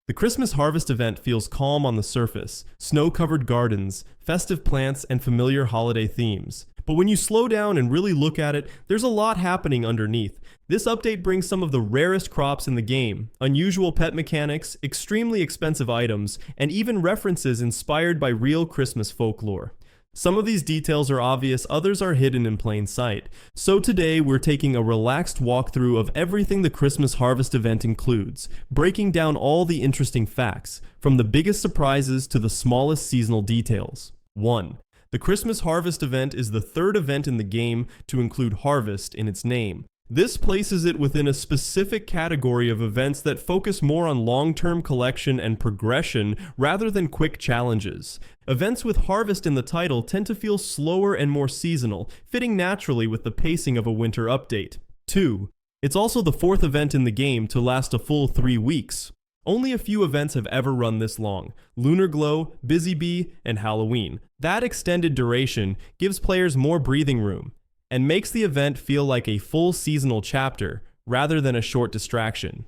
The Christmas harvest event feels calm on the surface, snow-covered gardens, festive plants, and familiar holiday themes. But when you slow down and really look at it, there's a lot happening underneath. This update brings some of the rarest crops in the game, unusual pet mechanics, extremely expensive items, and even references inspired by real Christmas folklore. Some of these details are obvious, others are hidden in plain sight. So today we're taking a relaxed walkthrough of everything the Christmas harvest event includes, breaking down all the interesting facts, from the biggest surprises to the smallest seasonal details. 1. The Christmas harvest event is the third event in the game to include harvest in its name. This places it within a specific category of events that focus more on long-term collection and progression rather than quick challenges. Events with harvest in the title tend to feel slower and more seasonal, fitting naturally with the pacing of a winter update. 2. It's also the fourth event in the game to last a full 3 weeks. Only a few events have ever run this long: Lunar Glow, Busy Bee, and Halloween. That extended duration gives players more breathing room and makes the event feel like a full seasonal chapter rather than a short distraction.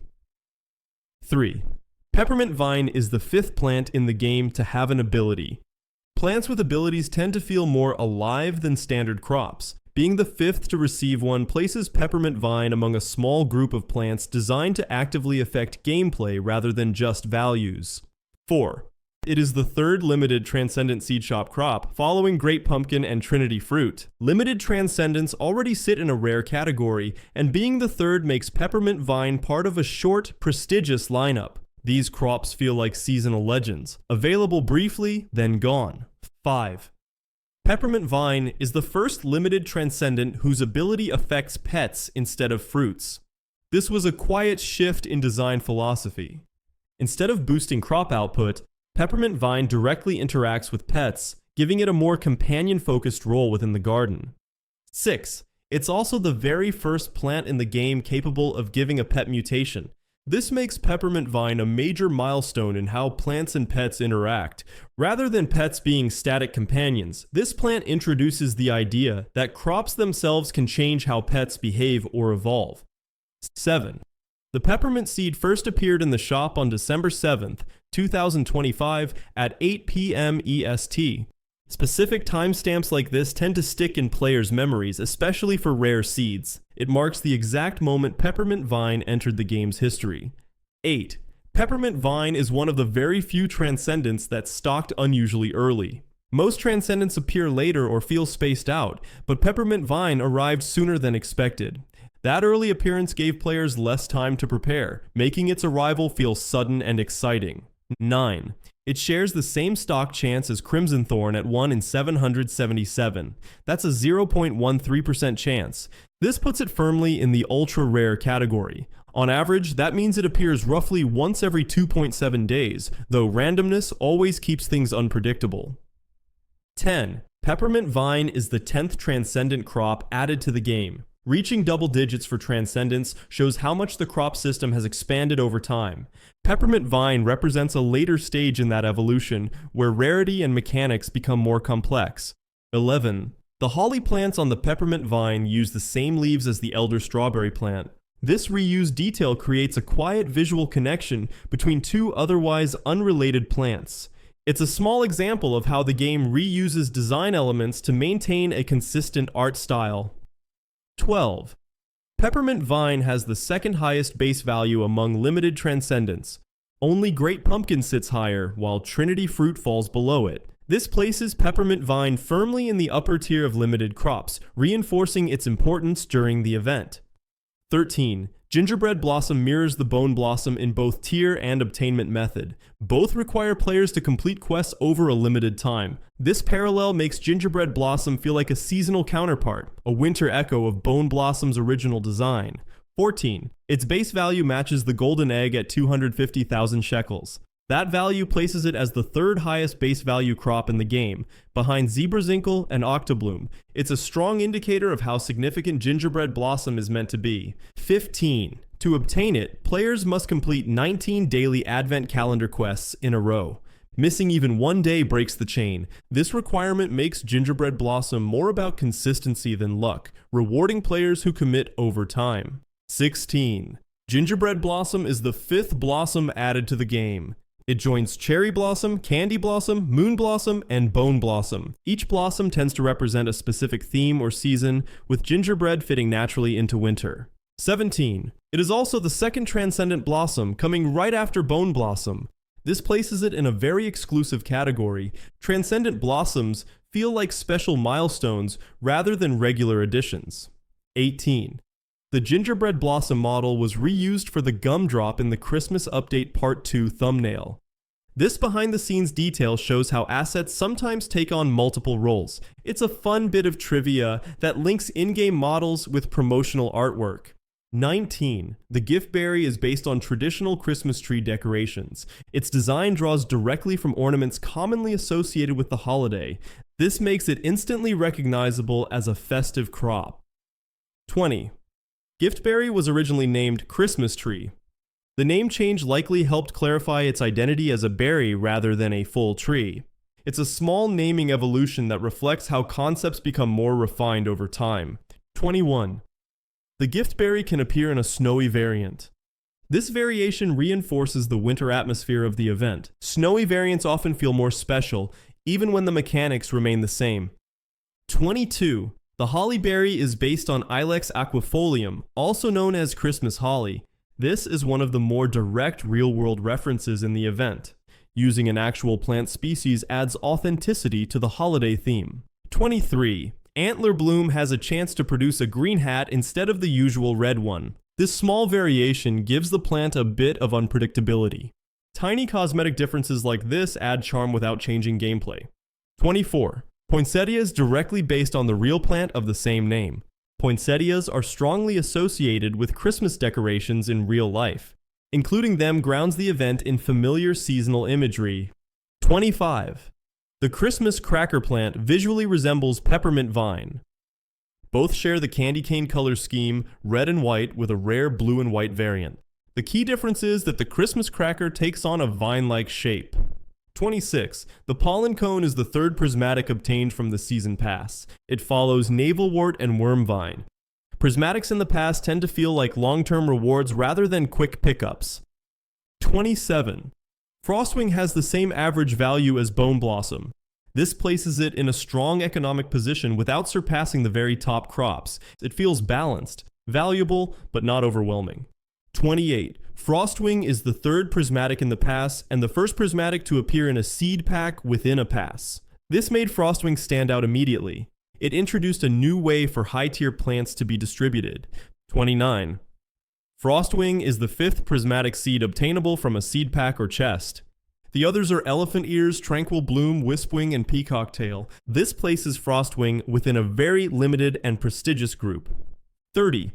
3. Peppermint Vine is the fifth plant in the game to have an ability. Plants with abilities tend to feel more alive than standard crops. Being the fifth to receive one places Peppermint Vine among a small group of plants designed to actively affect gameplay rather than just values. 4. It is the third limited Transcendent Seed Shop crop, following Great Pumpkin and Trinity Fruit. Limited Transcendents already sit in a rare category, and being the third makes Peppermint Vine part of a short, prestigious lineup. These crops feel like seasonal legends, available briefly, then gone. 5. Peppermint Vine is the first limited Transcendent whose ability affects pets instead of fruits. This was a quiet shift in design philosophy. Instead of boosting crop output, Peppermint Vine directly interacts with pets, giving it a more companion-focused role within the garden. 6. It's also the very first plant in the game capable of giving a pet mutation. This makes Peppermint Vine a major milestone in how plants and pets interact. Rather than pets being static companions, this plant introduces the idea that crops themselves can change how pets behave or evolve. 7. The peppermint seed first appeared in the shop on December 7th, 2025 at 8 p.m. EST. Specific timestamps like this tend to stick in players' memories, especially for rare seeds. It marks the exact moment Peppermint Vine entered the game's history. 8. Peppermint Vine is one of the very few Transcendents that stocked unusually early. Most Transcendents appear later or feel spaced out, but Peppermint Vine arrived sooner than expected. That early appearance gave players less time to prepare, making its arrival feel sudden and exciting. 9. It shares the same stock chance as Crimson Thorn at 1 in 777. That's a 0.13% chance. This puts it firmly in the ultra-rare category. On average, that means it appears roughly once every 2.7 days, though randomness always keeps things unpredictable. 10. Peppermint Vine is the 10th Transcendent crop added to the game. Reaching double digits for Transcendents shows how much the crop system has expanded over time. Peppermint Vine represents a later stage in that evolution, where rarity and mechanics become more complex. 11. The holly plants on the Peppermint Vine use the same leaves as the Elder Strawberry plant. This reused detail creates a quiet visual connection between two otherwise unrelated plants. It's a small example of how the game reuses design elements to maintain a consistent art style. 12. Peppermint Vine has the second highest base value among limited Transcendents. Only Great Pumpkin sits higher, while Trinity Fruit falls below it. This places Peppermint Vine firmly in the upper tier of limited crops, reinforcing its importance during the event. 13. Gingerbread Blossom mirrors the Bone Blossom in both tier and obtainment method. Both require players to complete quests over a limited time. This parallel makes Gingerbread Blossom feel like a seasonal counterpart, a winter echo of Bone Blossom's original design. 14. Its base value matches the Golden Egg at 250,000 shekels. That value places it as the third highest base value crop in the game, behind Zebrazinkel and Octobloom. It's a strong indicator of how significant Gingerbread Blossom is meant to be. 15. To obtain it, players must complete 19 daily Advent Calendar quests in a row. Missing even one day breaks the chain. This requirement makes Gingerbread Blossom more about consistency than luck, rewarding players who commit over time. 16. Gingerbread Blossom is the 5th blossom added to the game. It joins Cherry Blossom, Candy Blossom, Moon Blossom, and Bone Blossom. Each blossom tends to represent a specific theme or season, with gingerbread fitting naturally into winter. 17. It is also the 2nd Transcendent Blossom, coming right after Bone Blossom. This places it in a very exclusive category. Transcendent Blossoms feel like special milestones rather than regular additions. 18. The Gingerbread Blossom model was reused for the gumdrop in the Christmas Update Part 2 thumbnail. This behind-the-scenes detail shows how assets sometimes take on multiple roles. It's a fun bit of trivia that links in-game models with promotional artwork. 19. The Gift Berry is based on traditional Christmas tree decorations. Its design draws directly from ornaments commonly associated with the holiday. This makes it instantly recognizable as a festive crop. 20. Giftberry was originally named Christmas Tree. The name change likely helped clarify its identity as a berry rather than a full tree. It's a small naming evolution that reflects how concepts become more refined over time. 21. The Giftberry can appear in a snowy variant. This variation reinforces the winter atmosphere of the event. Snowy variants often feel more special, even when the mechanics remain the same. 22. The holly berry is based on Ilex aquifolium, also known as Christmas holly. This is one of the more direct real-world references in the event. Using an actual plant species adds authenticity to the holiday theme. 23. Antler Bloom has a chance to produce a green hat instead of the usual red one. This small variation gives the plant a bit of unpredictability. Tiny cosmetic differences like this add charm without changing gameplay. 24. Poinsettia is directly based on the real plant of the same name. Poinsettias are strongly associated with Christmas decorations in real life. Including them grounds the event in familiar seasonal imagery. 25. The Christmas cracker plant visually resembles peppermint vine. Both share the candy cane color scheme, red and white, with a rare blue and white variant. The key difference is that the Christmas cracker takes on a vine-like shape. 26. The pollen cone is the 3rd prismatic obtained from the season pass. It follows navelwort and wormvine. Prismatics in the past tend to feel like long-term rewards rather than quick pickups. 27. Frostwing has the same average value as Bone Blossom. This places it in a strong economic position without surpassing the very top crops. It feels balanced, valuable, but not overwhelming. 28. Frostwing is the 3rd prismatic in the pass and the 1st prismatic to appear in a seed pack within a pass. This made Frostwing stand out immediately. It introduced a new way for high-tier plants to be distributed. 29. Frostwing is the 5th prismatic seed obtainable from a seed pack or chest. The others are Elephant Ears, Tranquil Bloom, Wispwing, and Peacock Tail. This places Frostwing within a very limited and prestigious group. 30.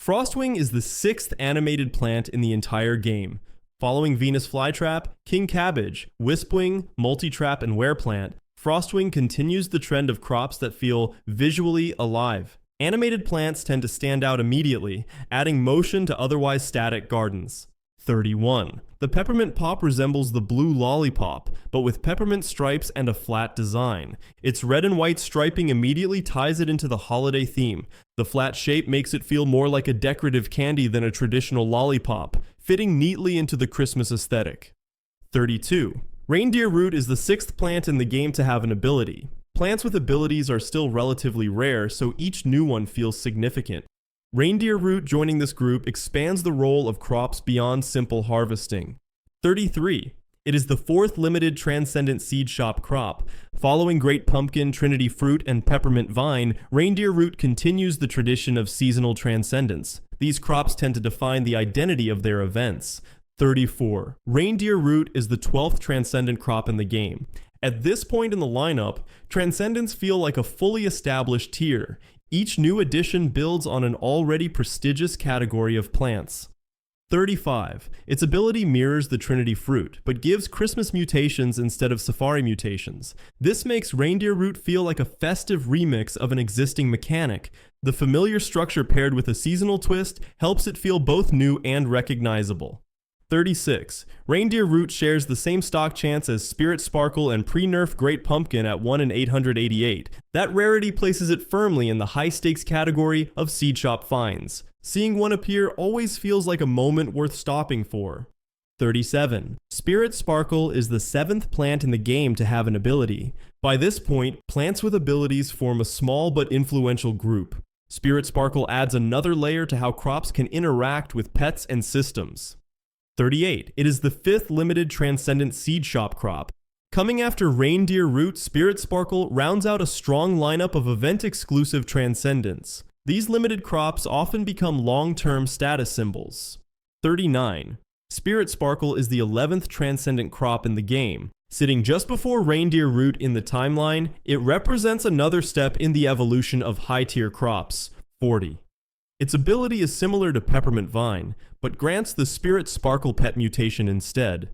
Frostwing is the 6th animated plant in the entire game. Following Venus Flytrap, King Cabbage, Wispwing, Multitrap, and Wereplant, Frostwing continues the trend of crops that feel visually alive. Animated plants tend to stand out immediately, adding motion to otherwise static gardens. 31. The peppermint pop resembles the blue lollipop, but with peppermint stripes and a flat design. Its red and white striping immediately ties it into the holiday theme. The flat shape makes it feel more like a decorative candy than a traditional lollipop, fitting neatly into the Christmas aesthetic. 32. Reindeer Root is the 6th plant in the game to have an ability. Plants with abilities are still relatively rare, so each new one feels significant. Reindeer Root joining this group expands the role of crops beyond simple harvesting. 33. It is the 4th limited Transcendent Seed Shop crop. Following Great Pumpkin, Trinity Fruit, and Peppermint Vine, Reindeer Root continues the tradition of seasonal transcendence. These crops tend to define the identity of their events. 34. Reindeer Root is the 12th Transcendent crop in the game. At this point in the lineup, Transcendents feel like a fully established tier. Each new addition builds on an already prestigious category of plants. 35. Its ability mirrors the Trinity Fruit, but gives Christmas mutations instead of Safari mutations. This makes Reindeer Root feel like a festive remix of an existing mechanic. The familiar structure paired with a seasonal twist helps it feel both new and recognizable. 36. Reindeer Root shares the same stock chance as Spirit Sparkle and pre-nerf Great Pumpkin at 1 in 888. That rarity places it firmly in the high-stakes category of seed shop finds. Seeing one appear always feels like a moment worth stopping for. 37. Spirit Sparkle is the 7th plant in the game to have an ability. By this point, plants with abilities form a small but influential group. Spirit Sparkle adds another layer to how crops can interact with pets and systems. 38. It is the 5th limited Transcendent Seed Shop crop. Coming after Reindeer Root, Spirit Sparkle rounds out a strong lineup of event-exclusive Transcendents. These limited crops often become long-term status symbols. 39. Spirit Sparkle is the 11th Transcendent crop in the game. Sitting just before Reindeer Root in the timeline, it represents another step in the evolution of high-tier crops. 40. Its ability is similar to Peppermint Vine, but grants the Spirit Sparkle pet mutation instead.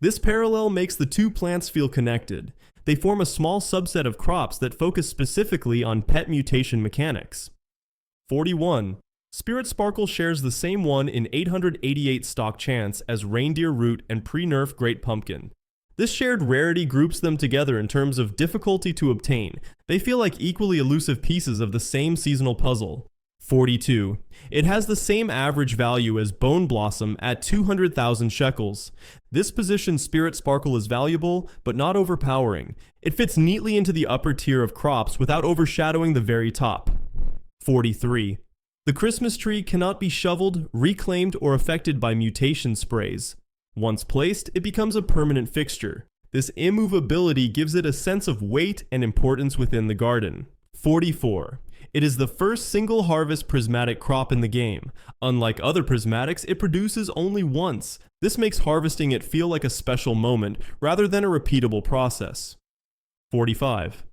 This parallel makes the two plants feel connected. They form a small subset of crops that focus specifically on pet mutation mechanics. 41. Spirit Sparkle shares the same 1 in 888 stock chance as Reindeer Root and pre-nerf Great Pumpkin. This shared rarity groups them together in terms of difficulty to obtain. They feel like equally elusive pieces of the same seasonal puzzle. 42. It has the same average value as Bone Blossom at 200,000 shekels. This positions Spirit Sparkle as valuable, but not overpowering. It fits neatly into the upper tier of crops without overshadowing the very top. 43. The Christmas tree cannot be shoveled, reclaimed, or affected by mutation sprays. Once placed, it becomes a permanent fixture. This immovability gives it a sense of weight and importance within the garden. 44. It is the first single harvest prismatic crop in the game. Unlike other prismatics, it produces only once. This makes harvesting it feel like a special moment, rather than a repeatable process. 45.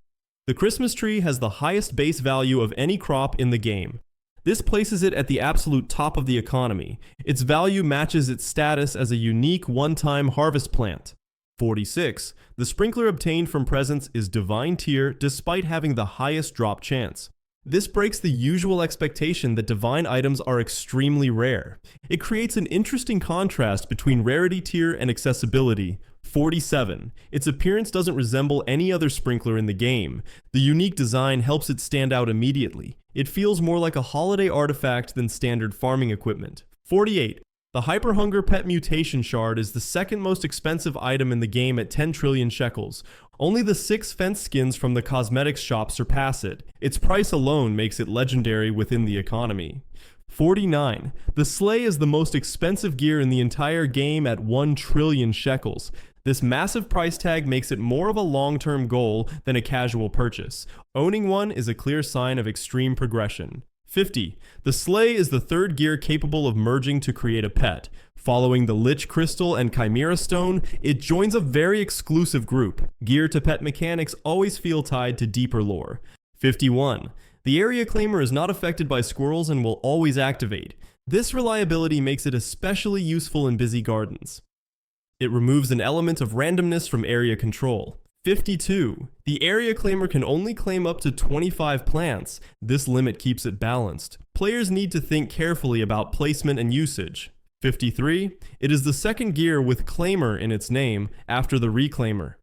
The Christmas tree has the highest base value of any crop in the game. This places it at the absolute top of the economy. Its value matches its status as a unique one-time harvest plant. 46. The sprinkler obtained from presents is divine tier despite having the highest drop chance. This breaks the usual expectation that divine items are extremely rare. It creates an interesting contrast between rarity tier and accessibility. 47. Its appearance doesn't resemble any other sprinkler in the game. The unique design helps it stand out immediately. It feels more like a holiday artifact than standard farming equipment. 48. The Hyper Hunger Pet Mutation Shard is the second most expensive item in the game at 10 trillion shekels. Only the 6 fence skins from the cosmetics shop surpass it. Its price alone makes it legendary within the economy. 49. The Sleigh is the most expensive gear in the entire game at 1 trillion shekels. This massive price tag makes it more of a long-term goal than a casual purchase. Owning one is a clear sign of extreme progression. 50. The Sleigh is the third gear capable of merging to create a pet. Following the Lich Crystal and Chimera Stone, it joins a very exclusive group. Gear to pet mechanics always feel tied to deeper lore. 51. The Area Claimer is not affected by squirrels and will always activate. This reliability makes it especially useful in busy gardens. It removes an element of randomness from area control. 52. The Area Claimer can only claim up to 25 plants. This limit keeps it balanced. Players need to think carefully about placement and usage. 53. It is the second gear with Claimer in its name after the Reclaimer.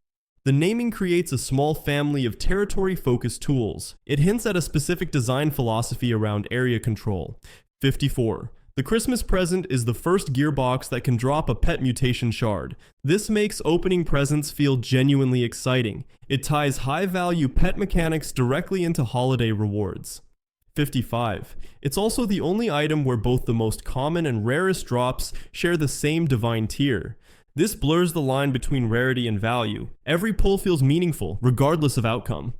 The naming creates a small family of territory-focused tools. It hints at a specific design philosophy around area control. 54. The Christmas present is the first gearbox that can drop a pet mutation shard. This makes opening presents feel genuinely exciting. It ties high-value pet mechanics directly into holiday rewards. 55. It's also the only item where both the most common and rarest drops share the same divine tier. This blurs the line between rarity and value. Every pull feels meaningful, regardless of outcome.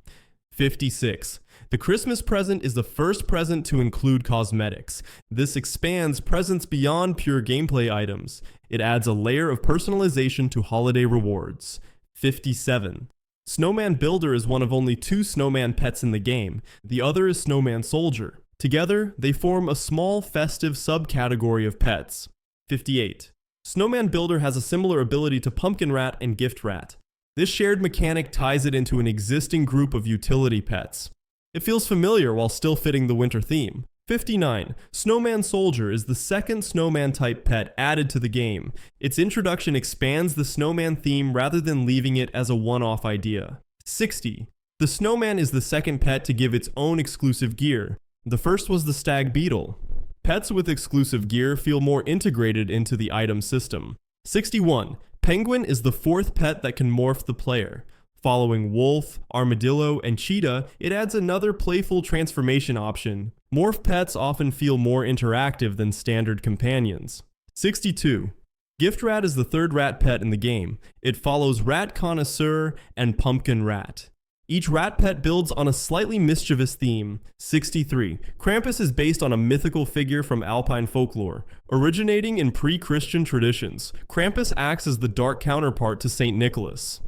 56. The Christmas present is the first present to include cosmetics. This expands presents beyond pure gameplay items. It adds a layer of personalization to holiday rewards. 57. Snowman Builder is one of only 2 snowman pets in the game. The other is Snowman Soldier. Together, they form a small festive subcategory of pets. 58. Snowman Builder has a similar ability to Pumpkin Rat and Gift Rat. This shared mechanic ties it into an existing group of utility pets. It feels familiar while still fitting the winter theme. 59. Snowman Soldier is the second snowman type pet added to the game. Its introduction expands the snowman theme rather than leaving it as a one-off idea. 60. The snowman is the second pet to give its own exclusive gear. The first was the stag beetle. Pets with exclusive gear feel more integrated into the item system. 61. Penguin is the fourth pet that can morph the player. Following wolf, armadillo, and cheetah, it adds another playful transformation option. Morph pets often feel more interactive than standard companions. 62. Gift Rat is the third rat pet in the game. It follows Rat Connoisseur and Pumpkin Rat. Each rat pet builds on a slightly mischievous theme. 63. Krampus is based on a mythical figure from Alpine folklore. Originating in pre-Christian traditions, Krampus acts as the dark counterpart to St. Nicholas.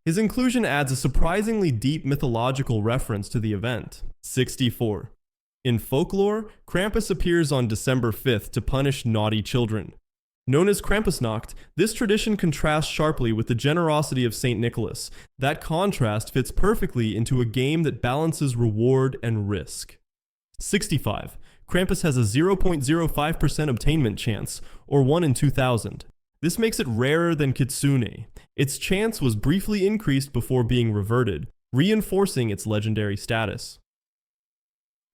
His inclusion adds a surprisingly deep mythological reference to the event. 64. In folklore, Krampus appears on December 5th to punish naughty children. Known as Krampusnacht, this tradition contrasts sharply with the generosity of St. Nicholas. That contrast fits perfectly into a game that balances reward and risk. 65. Krampus has a 0.05% obtainment chance, or 1 in 2,000. This makes it rarer than Kitsune. Its chance was briefly increased before being reverted, reinforcing its legendary status.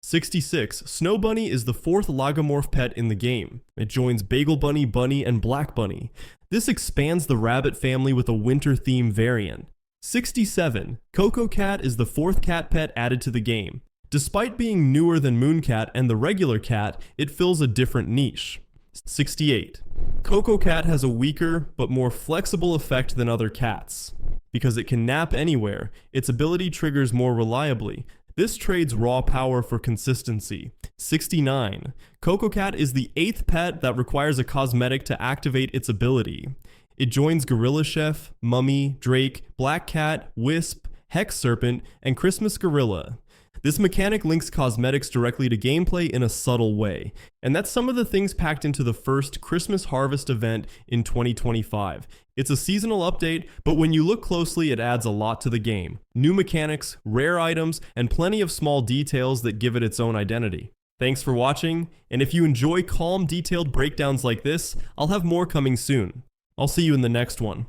66. Snow Bunny is the fourth lagomorph pet in the game. It joins Bagel Bunny, Bunny, and Black Bunny. This expands the rabbit family with a winter theme variant. 67. Coco Cat is the fourth cat pet added to the game. Despite being newer than Mooncat and the regular cat, it fills a different niche. 68. Coco Cat has a weaker but more flexible effect than other cats. Because it can nap anywhere, its ability triggers more reliably. This trades raw power for consistency. 69. Coco Cat is the 8th pet that requires a cosmetic to activate its ability. It joins Gorilla Chef, Mummy, Drake, Black Cat, Wisp, Hex Serpent, and Christmas Gorilla. This mechanic links cosmetics directly to gameplay in a subtle way, and that's some of the things packed into the first Christmas Harvest event in 2025. It's a seasonal update, but when you look closely, it adds a lot to the game. New mechanics, rare items, and plenty of small details that give it its own identity. Thanks for watching, and if you enjoy calm, detailed breakdowns like this, I'll have more coming soon. I'll see you in the next one.